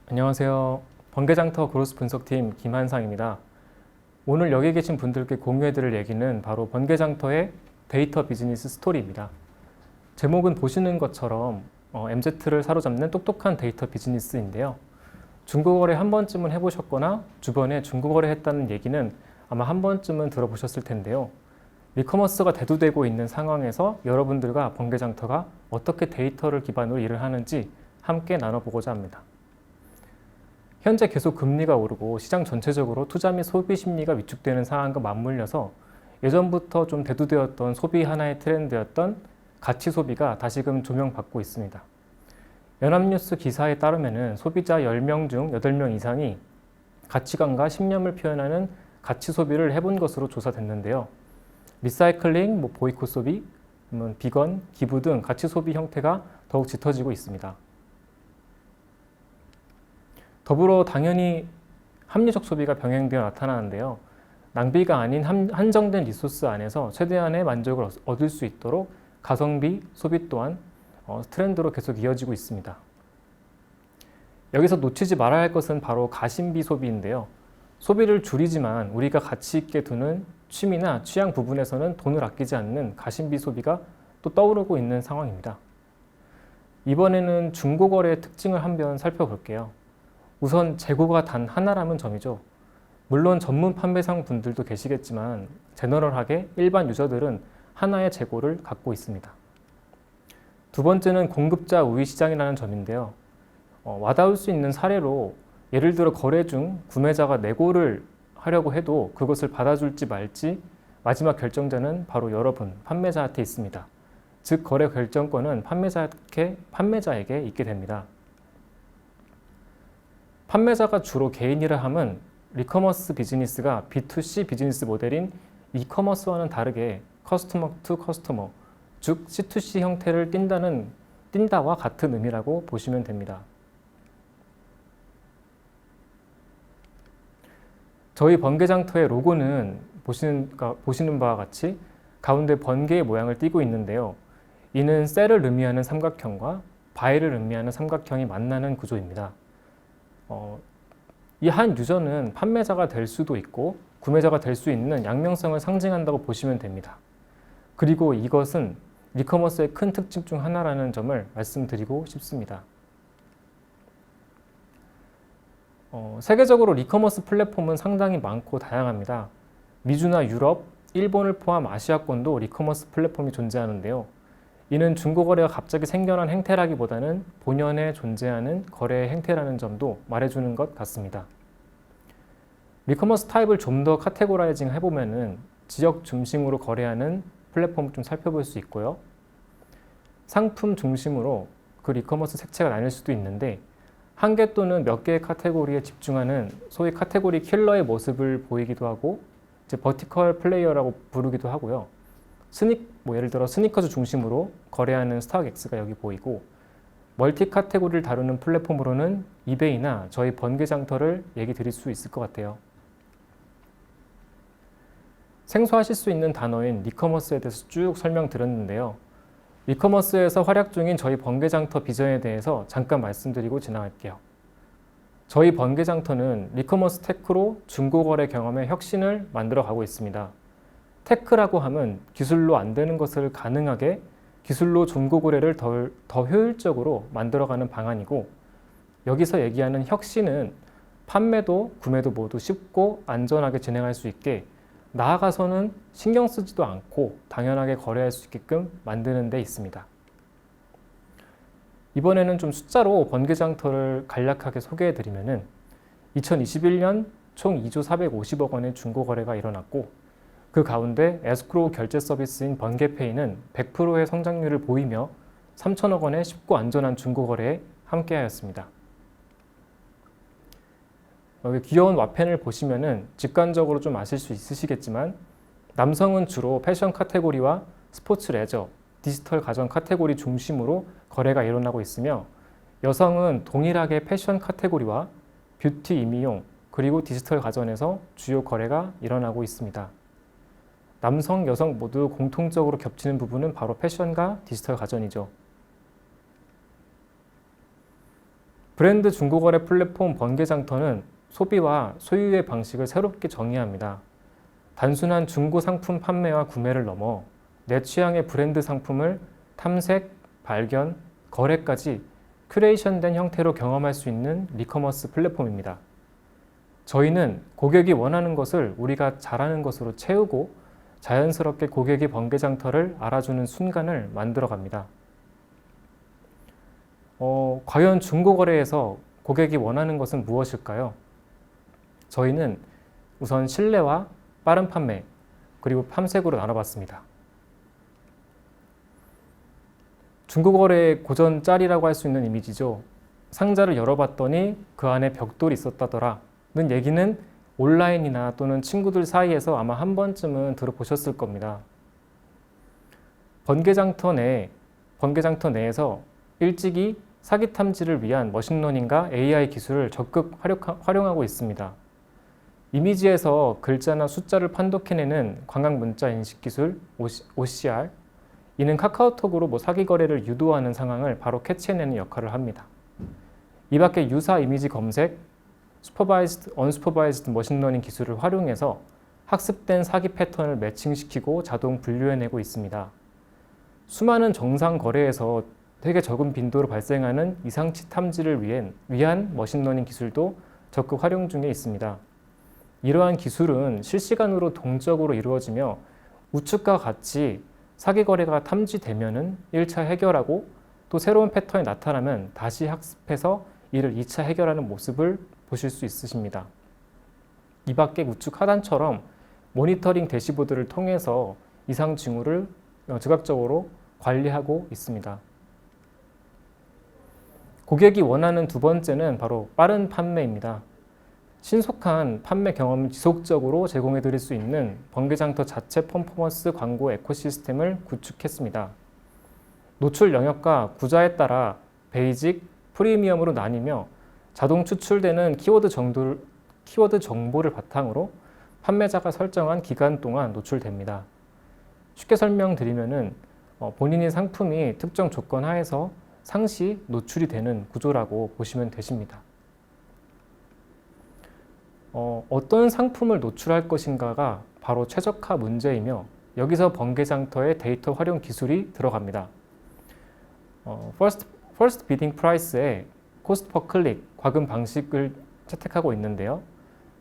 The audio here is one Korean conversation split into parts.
안녕하세요. 번개장터 그로스 분석팀 김한상입니다. 오늘 여기 계신 분들께 공유해드릴 얘기는 바로 번개장터의 데이터 비즈니스 스토리입니다. 제목은 보시는 것처럼 MZ를 사로잡는 똑똑한 데이터 비즈니스인데요. 중고거래 한 번쯤은 해보셨거나 주변에 중고거래 했다는 얘기는 아마 한 번쯤은 들어보셨을 텐데요. 리커머스가 대두되고 있는 상황에서 여러분들과 번개장터가 어떻게 데이터를 기반으로 일을 하는지 함께 나눠보고자 합니다. 현재 계속 금리가 오르고 시장 전체적으로 투자 및 소비 심리가 위축되는 상황과 맞물려서 예전부터 좀 대두되었던 소비 하나의 트렌드였던 가치 소비가 다시금 조명받고 있습니다. 연합뉴스 기사에 따르면 소비자 10명 중 8명 이상이 가치관과 신념을 표현하는 가치 소비를 해본 것으로 조사됐는데요. 리사이클링, 보이콧 소비, 비건, 기부 등 가치 소비 형태가 더욱 짙어지고 있습니다. 더불어 당연히 합리적 소비가 병행되어 나타나는데요. 낭비가 아닌 한정된 리소스 안에서 최대한의 만족을 얻을 수 있도록 가성비 소비 또한 트렌드로 계속 이어지고 있습니다. 여기서 놓치지 말아야 할 것은 바로 가심비 소비인데요. 소비를 줄이지만 우리가 가치 있게 두는 취미나 취향 부분에서는 돈을 아끼지 않는 가심비 소비가 또 떠오르고 있는 상황입니다. 이번에는 중고거래의 특징을 한번 살펴볼게요. 우선 재고가 단 하나라는 점이죠. 물론 전문 판매상 분들도 계시겠지만 제너럴하게 일반 유저들은 하나의 재고를 갖고 있습니다. 두 번째는 공급자 우위 시장이라는 점인데요. 와닿을 수 있는 사례로 예를 들어 거래 중 구매자가 내고를 하려고 해도 그것을 받아줄지 말지 마지막 결정자는 바로 여러분, 판매자한테 있습니다. 즉 거래 결정권은 판매자에게 있게 됩니다. 판매자가 주로 개인이라 함은 리커머스 비즈니스가 B2C 비즈니스 모델인 이커머스와는 다르게 커스터머 투 커스터머, 즉 C2C 형태를 띈다와 같은 의미라고 보시면 됩니다. 저희 번개장터의 로고는 보시는 바와 같이 가운데 번개의 모양을 띠고 있는데요. 이는 셀을 의미하는 삼각형과 바이를 의미하는 삼각형이 만나는 구조입니다. 이 한 유저는 판매자가 될 수도 있고 구매자가 될 수 있는 양면성을 상징한다고 보시면 됩니다. 그리고 이것은 리커머스의 큰 특징 중 하나라는 점을 말씀드리고 싶습니다. 세계적으로 리커머스 플랫폼은 상당히 많고 다양합니다. 미주나 유럽, 일본을 포함 아시아권도 리커머스 플랫폼이 존재하는데요. 이는 중고거래가 갑자기 생겨난 행태라기보다는 본연에 존재하는 거래의 행태라는 점도 말해주는 것 같습니다. 리커머스 타입을 좀 더 카테고라이징 해보면은 지역 중심으로 거래하는 플랫폼을 좀 살펴볼 수 있고요. 상품 중심으로 그 리커머스 색채가 나뉠 수도 있는데 한 개 또는 몇 개의 카테고리에 집중하는 소위 카테고리 킬러의 모습을 보이기도 하고 이제 버티컬 플레이어라고 부르기도 하고요. 예를 들어 스니커즈 중심으로 거래하는 스타벅스가 여기 보이고 멀티 카테고리를 다루는 플랫폼으로는 이베이나 저희 번개장터를 얘기 드릴 수 있을 것 같아요. 생소하실 수 있는 단어인 리커머스에 대해서 쭉 설명드렸는데요. 리커머스에서 활약 중인 저희 번개장터 비전에 대해서 잠깐 말씀드리고 지나갈게요. 저희 번개장터는 리커머스 테크로 중고거래 경험의 혁신을 만들어가고 있습니다. 테크라고 하면 기술로 안 되는 것을 가능하게 기술로 중고거래를 더 효율적으로 만들어가는 방안이고 여기서 얘기하는 혁신은 판매도 구매도 모두 쉽고 안전하게 진행할 수 있게 나아가서는 신경 쓰지도 않고 당연하게 거래할 수 있게끔 만드는 데 있습니다. 이번에는 좀 숫자로 번개장터를 간략하게 소개해드리면은 2021년 총 2조 450억 원의 중고거래가 일어났고 그 가운데 에스크로우 결제 서비스인 번개페이는 100%의 성장률을 보이며 3천억 원의 쉽고 안전한 중고거래에 함께하였습니다. 여기 귀여운 와펜을 보시면은 직관적으로 좀 아실 수 있으시겠지만 남성은 주로 패션 카테고리와 스포츠 레저, 디지털 가전 카테고리 중심으로 거래가 일어나고 있으며 여성은 동일하게 패션 카테고리와 뷰티 임의용 그리고 디지털 가전에서 주요 거래가 일어나고 있습니다. 남성, 여성 모두 공통적으로 겹치는 부분은 바로 패션과 디지털 가전이죠. 브랜드 중고거래 플랫폼 번개장터는 소비와 소유의 방식을 새롭게 정의합니다. 단순한 중고 상품 판매와 구매를 넘어 내 취향의 브랜드 상품을 탐색, 발견, 거래까지 큐레이션된 형태로 경험할 수 있는 리커머스 플랫폼입니다. 저희는 고객이 원하는 것을 우리가 잘하는 것으로 채우고 자연스럽게 고객이 번개장터를 알아주는 순간을 만들어 갑니다. 과연 중고거래에서 고객이 원하는 것은 무엇일까요? 저희는 우선 신뢰와 빠른 판매, 그리고 탐색으로 나눠봤습니다. 중고거래의 고전 짤이라고 할 수 있는 이미지죠. 상자를 열어봤더니 그 안에 벽돌이 있었다더라 는 얘기는 온라인이나 또는 친구들 사이에서 아마 한 번쯤은 들어보셨을 겁니다. 번개장터 내에서 일찍이 사기 탐지를 위한 머신러닝과 AI 기술을 적극 활용하고 있습니다. 이미지에서 글자나 숫자를 판독해내는 광학 문자 인식 기술 OCR, 이는 카카오톡으로 사기 거래를 유도하는 상황을 바로 캐치해내는 역할을 합니다. 이 밖에 유사 이미지 검색, 슈퍼바이즈드, 언슈퍼바이즈드 머신러닝 기술을 활용해서 학습된 사기 패턴을 매칭시키고 자동 분류해내고 있습니다. 수많은 정상 거래에서 되게 적은 빈도로 발생하는 이상치 탐지를 위한 머신러닝 기술도 적극 활용 중에 있습니다. 이러한 기술은 실시간으로 동적으로 이루어지며 우측과 같이 사기 거래가 탐지되면은 1차 해결하고 또 새로운 패턴이 나타나면 다시 학습해서 이를 2차 해결하는 모습을 보실 수 있으십니다. 이 밖에 우측 하단처럼 모니터링 대시보드를 통해서 이상 징후를 즉각적으로 관리하고 있습니다. 고객이 원하는 두 번째는 바로 빠른 판매입니다. 신속한 판매 경험을 지속적으로 제공해 드릴 수 있는 번개장터 자체 퍼포먼스 광고 에코시스템을 구축했습니다. 노출 영역과 구자에 따라 베이직, 프리미엄으로 나뉘며 자동 추출되는 키워드 정보를 바탕으로 판매자가 설정한 기간 동안 노출됩니다. 쉽게 설명드리면은 본인의 상품이 특정 조건 하에서 상시 노출이 되는 구조라고 보시면 되십니다. 어떤 상품을 노출할 것인가가 바로 최적화 문제이며 여기서 번개장터의 데이터 활용 기술이 들어갑니다. First Bidding Price에 Cost per Click, 과금 방식을 채택하고 있는데요.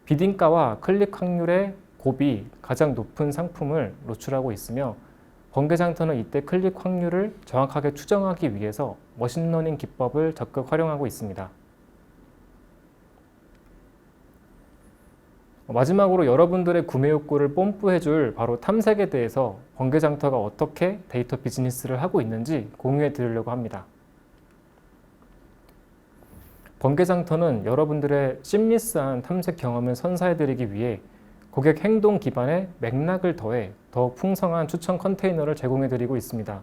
비딩가와 클릭 확률의 곱이 가장 높은 상품을 노출하고 있으며 번개장터는 이때 클릭 확률을 정확하게 추정하기 위해서 머신러닝 기법을 적극 활용하고 있습니다. 마지막으로 여러분들의 구매 욕구를 뽐뿌해줄 바로 탐색에 대해서 번개장터가 어떻게 데이터 비즈니스를 하고 있는지 공유해 드리려고 합니다. 번개장터는 여러분들의 심리스한 탐색 경험을 선사해 드리기 위해 고객 행동 기반의 맥락을 더해 더욱 풍성한 추천 컨테이너를 제공해 드리고 있습니다.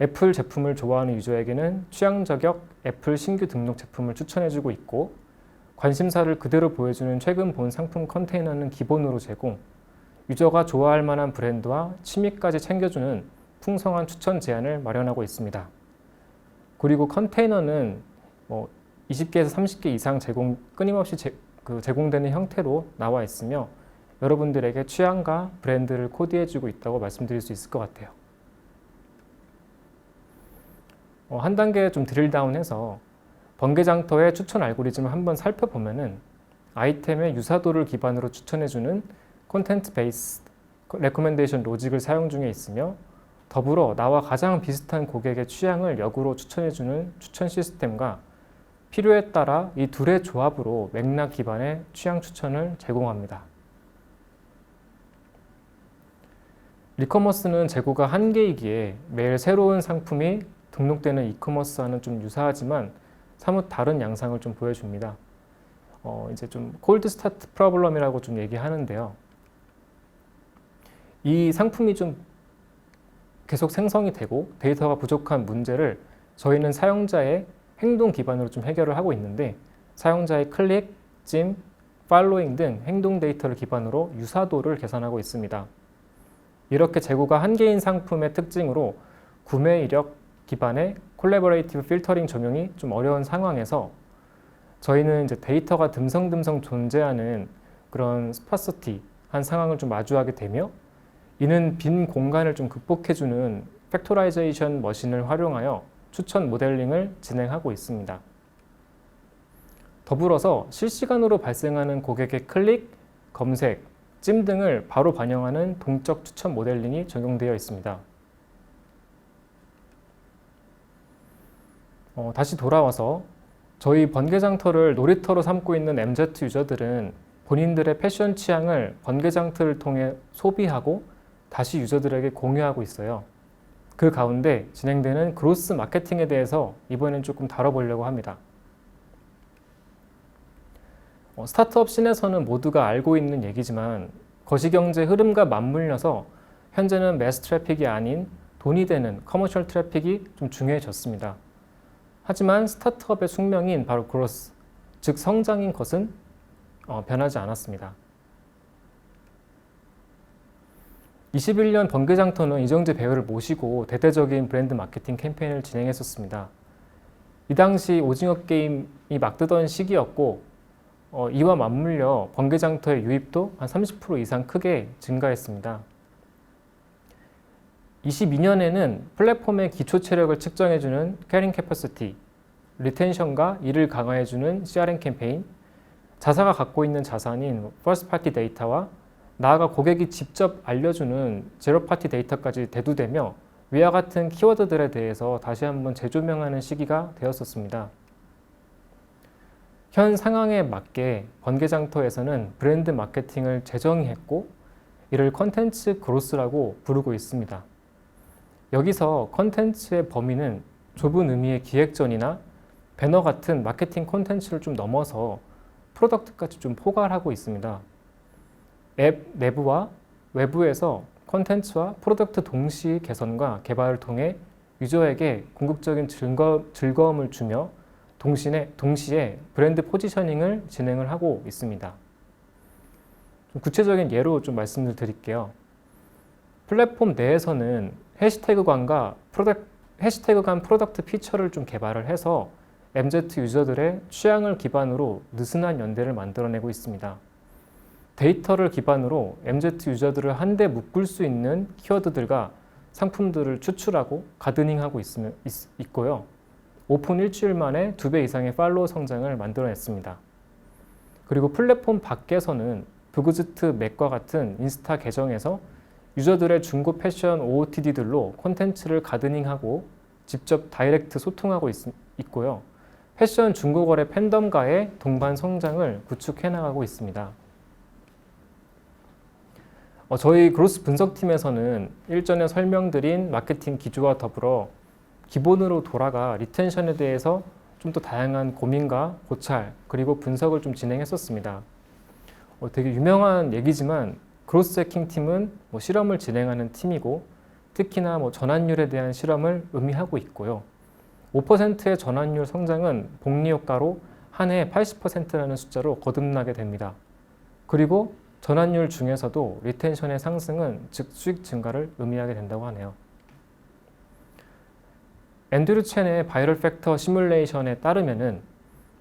애플 제품을 좋아하는 유저에게는 취향 저격 애플 신규 등록 제품을 추천해 주고 있고, 관심사를 그대로 보여주는 최근 본 상품 컨테이너는 기본으로 제공, 유저가 좋아할 만한 브랜드와 취미까지 챙겨주는 풍성한 추천 제안을 마련하고 있습니다. 그리고 컨테이너는 20개에서 30개 이상 끊임없이 제공되는 형태로 나와 있으며 여러분들에게 취향과 브랜드를 코디해주고 있다고 말씀드릴 수 있을 것 같아요. 한 단계 좀 드릴다운해서 번개장터의 추천 알고리즘을 한번 살펴보면은 아이템의 유사도를 기반으로 추천해주는 콘텐트 베이스 레코멘데이션 로직을 사용 중에 있으며, 더불어 나와 가장 비슷한 고객의 취향을 역으로 추천해주는 추천 시스템과 필요에 따라 이 둘의 조합으로 맥락 기반의 취향 추천을 제공합니다. 리커머스는 재고가 한계이기에 매일 새로운 상품이 등록되는 이커머스와는 좀 유사하지만 사뭇 다른 양상을 좀 보여줍니다. 이제 좀 콜드 스타트 프로블럼이라고 좀 얘기하는데요. 이 상품이 좀 계속 생성이 되고 데이터가 부족한 문제를 저희는 사용자의 행동 기반으로 좀 해결을 하고 있는데, 사용자의 클릭, 찜, 팔로잉 등 행동 데이터를 기반으로 유사도를 계산하고 있습니다. 이렇게 재고가 한계인 상품의 특징으로 구매 이력 기반의 콜래버레이티브 필터링 적용이 좀 어려운 상황에서 저희는 이제 데이터가 듬성듬성 존재하는 그런 스파서티 한 상황을 좀 마주하게 되며 이는 빈 공간을 좀 극복해주는 팩토라이제이션 머신을 활용하여 추천 모델링을 진행하고 있습니다. 더불어서 실시간으로 발생하는 고객의 클릭, 검색, 찜 등을 바로 반영하는 동적 추천 모델링이 적용되어 있습니다. 다시 돌아와서 저희 번개장터를 놀이터로 삼고 있는 MZ 유저들은 본인들의 패션 취향을 번개장터를 통해 소비하고 다시 유저들에게 공유하고 있어요. 그 가운데 진행되는 그로스 마케팅에 대해서 이번엔 조금 다뤄보려고 합니다. 스타트업 씬에서는 모두가 알고 있는 얘기지만 거시경제 흐름과 맞물려서 현재는 매스 트래픽이 아닌 돈이 되는 커머셜 트래픽이 좀 중요해졌습니다. 하지만 스타트업의 숙명인 바로 그로스, 즉 성장인 것은 변하지 않았습니다. 21년 번개장터는 이정재 배우를 모시고 대대적인 브랜드 마케팅 캠페인을 진행했었습니다. 이 당시 오징어 게임이 막 뜨던 시기였고 이와 맞물려 번개장터의 유입도 한 30% 이상 크게 증가했습니다. 22년에는 플랫폼의 기초 체력을 측정해주는 캐링 캐퍼시티, 리텐션과 이를 강화해주는 CRM 캠페인, 자사가 갖고 있는 자산인 퍼스트 파티 데이터와 나아가 고객이 직접 알려주는 제로 파티 데이터까지 대두되며 위와 같은 키워드들에 대해서 다시 한번 재조명하는 시기가 되었었습니다. 현 상황에 맞게 번개장터에서는 브랜드 마케팅을 재정의했고 이를 컨텐츠 그로스라고 부르고 있습니다. 여기서 컨텐츠의 범위는 좁은 의미의 기획전이나 배너 같은 마케팅 콘텐츠를 좀 넘어서 프로덕트까지 좀 포괄하고 있습니다. 앱 내부와 외부에서 콘텐츠와 프로덕트 동시 개선과 개발을 통해 유저에게 궁극적인 즐거움을 주며 동시에 브랜드 포지셔닝을 진행을 하고 있습니다. 좀 구체적인 예로 좀 말씀을 드릴게요. 플랫폼 내에서는 해시태그 간 프로덕트 피처를 좀 개발을 해서 MZ 유저들의 취향을 기반으로 느슨한 연대를 만들어내고 있습니다. 데이터를 기반으로 MZ 유저들을 한데 묶을 수 있는 키워드들과 상품들을 추출하고 가드닝하고 있고요. 오픈 일주일 만에 2배 이상의 팔로워 성장을 만들어냈습니다. 그리고 플랫폼 밖에서는 부그즈트 맥과 같은 인스타 계정에서 유저들의 중고 패션 OOTD들로 콘텐츠를 가드닝하고 직접 다이렉트 소통하고 있고요. 패션 중고거래 팬덤과의 동반 성장을 구축해 나가고 있습니다. 저희 그로스 분석팀에서는 일전에 설명드린 마케팅 기조와 더불어 기본으로 돌아가 리텐션에 대해서 좀 더 다양한 고민과 고찰 그리고 분석을 좀 진행했었습니다. 되게 유명한 얘기지만 그로스 해킹 팀은 실험을 진행하는 팀이고 특히나 전환율에 대한 실험을 의미하고 있고요. 5%의 전환율 성장은 복리 효과로 한 해 80%라는 숫자로 거듭나게 됩니다. 그리고 전환율 중에서도 리텐션의 상승은 즉 수익 증가를 의미하게 된다고 하네요. 앤드류 첸의 바이럴 팩터 시뮬레이션에 따르면은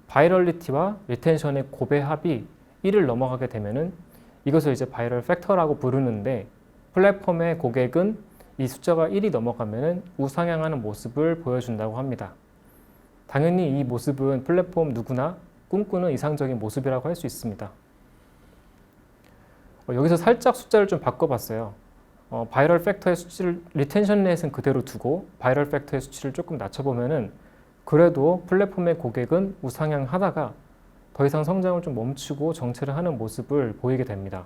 바이럴리티와 리텐션의 고배합이 1을 넘어가게 되면은 이것을 이제 바이럴 팩터라고 부르는데 플랫폼의 고객은 이 숫자가 1이 넘어가면은 우상향하는 모습을 보여준다고 합니다. 당연히 이 모습은 플랫폼 누구나 꿈꾸는 이상적인 모습이라고 할 수 있습니다. 여기서 살짝 숫자를 좀 바꿔봤어요. 바이럴 팩터의 수치를 리텐션 렛은 그대로 두고 바이럴 팩터의 수치를 조금 낮춰보면은 그래도 플랫폼의 고객은 우상향하다가 더 이상 성장을 좀 멈추고 정체를 하는 모습을 보이게 됩니다.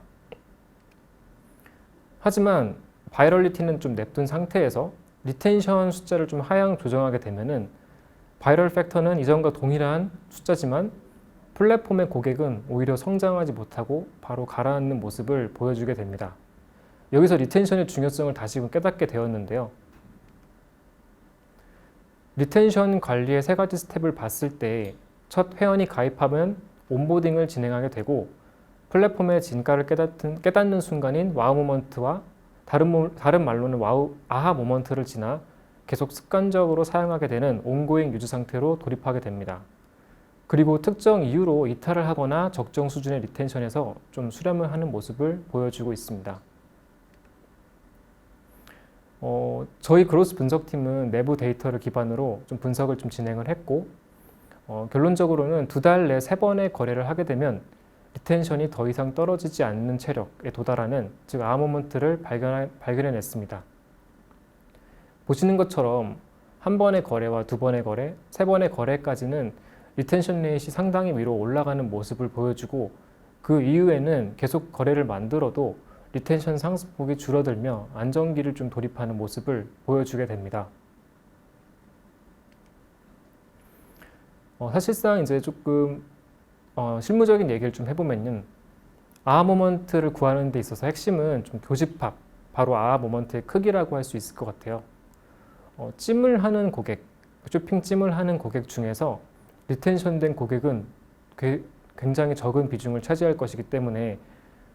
하지만 바이럴리티는 좀 냅둔 상태에서 리텐션 숫자를 좀 하향 조정하게 되면은 바이럴 팩터는 이전과 동일한 숫자지만 플랫폼의 고객은 오히려 성장하지 못하고 바로 가라앉는 모습을 보여주게 됩니다. 여기서 리텐션의 중요성을 다시금 깨닫게 되었는데요. 리텐션 관리의 3가지 스텝을 봤을 때 첫 회원이 가입하면 온보딩을 진행하게 되고 플랫폼의 진가를 깨닫는 순간인 와우 모먼트와 다른 말로는 아하 모먼트를 지나 계속 습관적으로 사용하게 되는 온고잉 유지 상태로 돌입하게 됩니다. 그리고 특정 이유로 이탈을 하거나 적정 수준의 리텐션에서 좀 수렴을 하는 모습을 보여주고 있습니다. 저희 그로스 분석팀은 내부 데이터를 기반으로 좀 분석을 좀 진행을 했고, 결론적으로는 2달 내 3번의 거래를 하게 되면 리텐션이 더 이상 떨어지지 않는 체력에 도달하는, 즉 아모먼트를 발견해냈습니다. 보시는 것처럼 한 번의 거래와 2번의 거래, 3번의 거래까지는 리텐션 레이트이 상당히 위로 올라가는 모습을 보여주고, 그 이후에는 계속 거래를 만들어도 리텐션 상승폭이 줄어들며 안정기를 좀 돌입하는 모습을 보여주게 됩니다. 사실상 이제 조금 실무적인 얘기를 좀 해보면은, 아하 모먼트를 구하는 데 있어서 핵심은 좀 교집합, 바로 아하 모먼트의 크기라고 할 수 있을 것 같아요. 찜을 하는 고객, 쇼핑 찜을 하는 고객 중에서 리텐션 된 고객은 굉장히 적은 비중을 차지할 것이기 때문에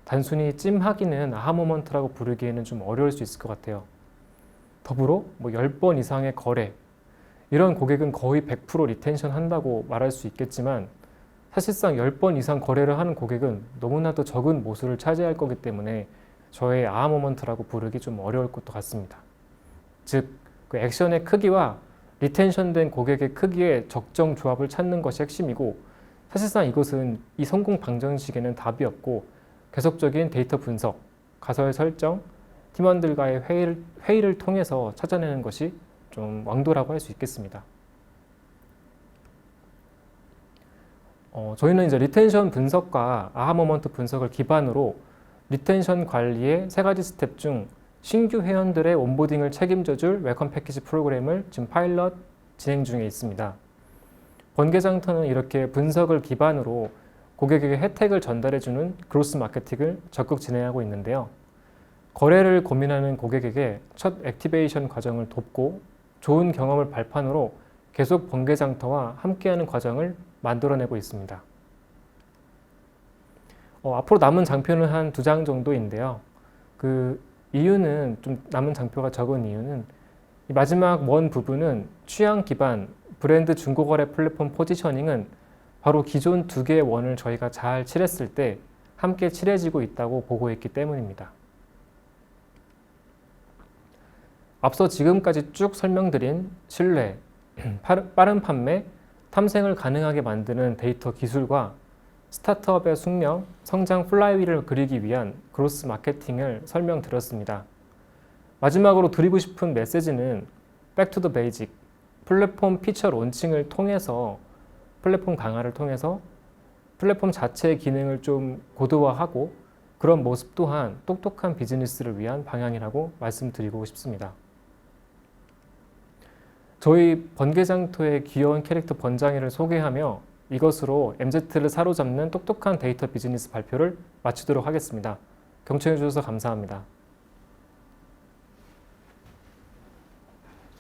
단순히 찜하기는 아하 모먼트라고 부르기에는 좀 어려울 수 있을 것 같아요. 더불어 10번 이상의 거래, 이런 고객은 거의 100% 리텐션 한다고 말할 수 있겠지만, 사실상 10번 이상 거래를 하는 고객은 너무나도 적은 모수를 차지할 거기 때문에 저의 아하 모먼트라고 부르기 좀 어려울 것도 같습니다. 즉, 그 액션의 크기와 리텐션 된 고객의 크기의 적정 조합을 찾는 것이 핵심이고, 사실상 이것은 이 성공 방정식에는 답이 없고 계속적인 데이터 분석, 가설 설정, 팀원들과의 회의를 통해서 찾아내는 것이 좀 왕도라고 할 수 있겠습니다. 저희는 이제 리텐션 분석과 아하 모먼트 분석을 기반으로 리텐션 관리의 3가지 스텝 중 신규 회원들의 온보딩을 책임져줄 웰컴 패키지 프로그램을 지금 파일럿 진행 중에 있습니다. 번개장터는 이렇게 분석을 기반으로 고객에게 혜택을 전달해주는 그로스 마케팅을 적극 진행하고 있는데요. 거래를 고민하는 고객에게 첫 액티베이션 과정을 돕고 좋은 경험을 발판으로 계속 번개장터와 함께하는 과정을 만들어내고 있습니다. 앞으로 남은 장표는 한 2장 정도인데요. 그 이유는, 좀 남은 장표가 적은 이유는, 이 마지막 원 부분은 취향 기반 브랜드 중고거래 플랫폼 포지셔닝은 바로 기존 2개의 원을 저희가 잘 칠했을 때 함께 칠해지고 있다고 보고 있기 때문입니다. 앞서 지금까지 쭉 설명드린 신뢰, 빠른 판매, 탐색을 가능하게 만드는 데이터 기술과 스타트업의 숙명, 성장 플라이휠을 그리기 위한 그로스 마케팅을 설명드렸습니다. 마지막으로 드리고 싶은 메시지는 Back to the Basic, 플랫폼 피처 론칭을 통해서, 플랫폼 강화를 통해서 플랫폼 자체의 기능을 좀 고도화하고, 그런 모습 또한 똑똑한 비즈니스를 위한 방향이라고 말씀드리고 싶습니다. 저희 번개장터의 귀여운 캐릭터 번장이를 소개하며 이것으로 MZ를 사로잡는 똑똑한 데이터 비즈니스 발표를 마치도록 하겠습니다. 경청해 주셔서 감사합니다.